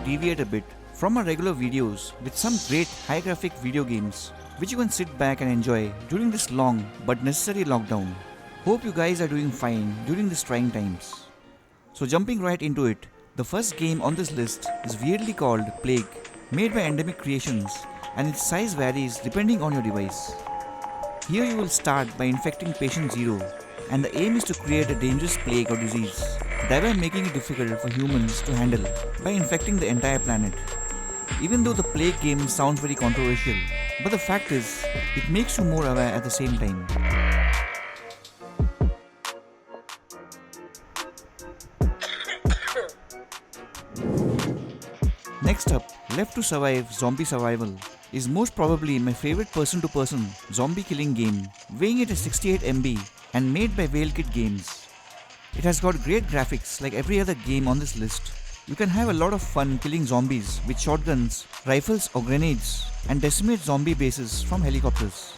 deviate a bit from our regular videos with some great high graphic video games which you can sit back and enjoy during this long but necessary lockdown. Hope you guys are doing fine during these trying times. So jumping right into it, the first game on this list is weirdly called Plague, made by Endemic Creations, and its size varies depending on your device. Here you will start by infecting patient 0, and the aim is to create a dangerous plague or disease, thereby making it difficult for humans to handle by infecting the entire planet. Even though the plague game sounds very controversial, but the fact is, it makes you more aware at the same time. Next up, Left to Survive Zombie Survival is most probably my favorite person-to-person zombie killing game, weighing it at 68 MB and made by Whalekit Games. It has got great graphics like every other game on this list. You can have a lot of fun killing zombies with shotguns, rifles or grenades, and decimate zombie bases from helicopters.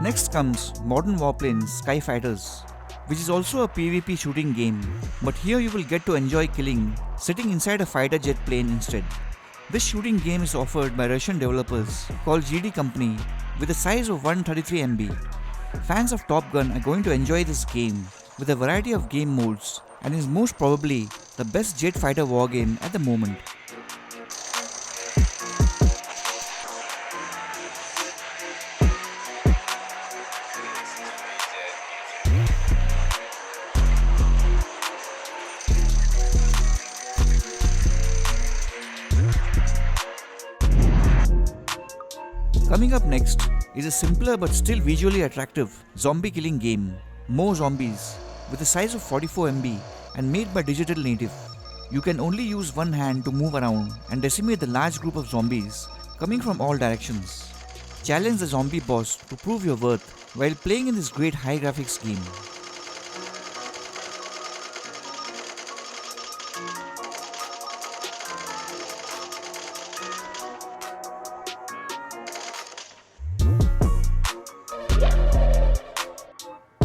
Next comes Modern Warplanes Sky Fighters, which is also a PvP shooting game, but here you will get to enjoy killing sitting inside a fighter jet plane instead. This shooting game is offered by Russian developers called GD Company with a size of 133 MB. Fans of Top Gun are going to enjoy this game with a variety of game modes and is most probably the best jet fighter war game at the moment. Coming up next is a simpler but still visually attractive zombie killing game, Mow Zombies, with a size of 44 MB and made by Digital Native. You can only use one hand to move around and decimate the large group of zombies coming from all directions. Challenge the zombie boss to prove your worth while playing in this great high graphics game.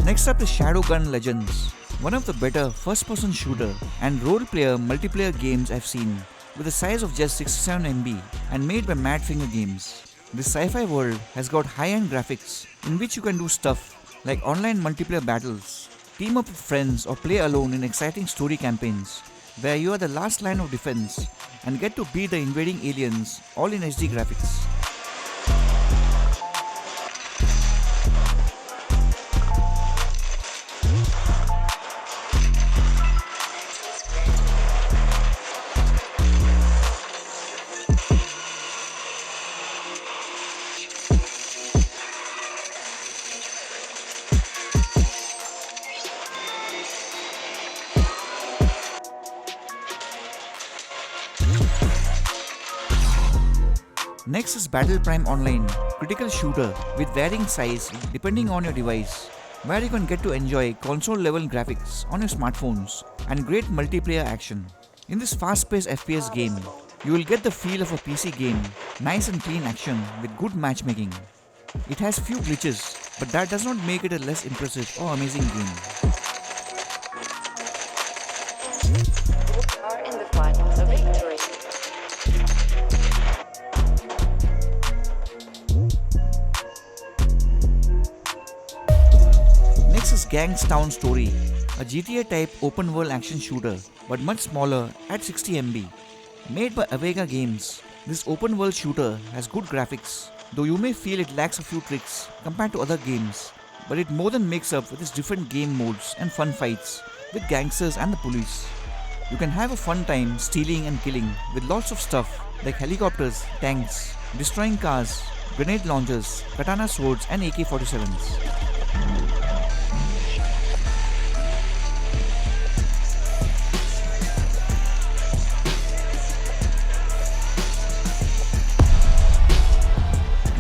Next up is SHADOWGUN Legends, one of the better first-person shooter and role-player multiplayer games I've seen, with a size of just 67 MB and made by Madfinger Games. This sci-fi world has got high-end graphics in which you can do stuff like online multiplayer battles, team up with friends or play alone in exciting story campaigns where you are the last line of defense and get to beat the invading aliens all in HD graphics. Next is Battle Prime Online, critical shooter with varying size depending on your device, where you can get to enjoy console level graphics on your smartphones and great multiplayer action. In this fast-paced FPS game, you will get the feel of a PC game, nice and clean action with good matchmaking. It has few glitches, but that does not make it a less impressive or amazing game. Are in the finals of victory. Next is Gangstown Story, a GTA type open world action shooter but much smaller at 60 MB. Made by Avega Games, this open world shooter has good graphics, though you may feel it lacks a few tricks compared to other games, but it more than makes up with its different game modes and fun fights with gangsters and the police. You can have a fun time stealing and killing with lots of stuff like helicopters, tanks, destroying cars, grenade launchers, katana swords and AK-47s.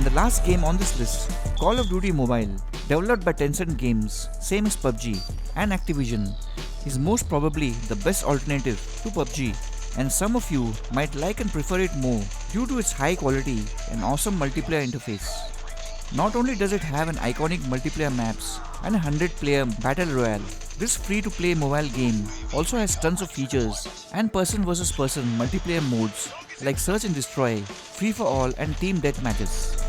The last game on this list, Call of Duty Mobile, developed by Tencent Games, same as PUBG, and Activision, is most probably the best alternative to PUBG, and some of you might like and prefer it more due to its high quality and awesome multiplayer interface. Not only does it have an iconic multiplayer maps and a 100-player battle royale, this free-to-play mobile game also has tons of features and person versus person multiplayer modes like search and destroy, free for all and team deathmatches.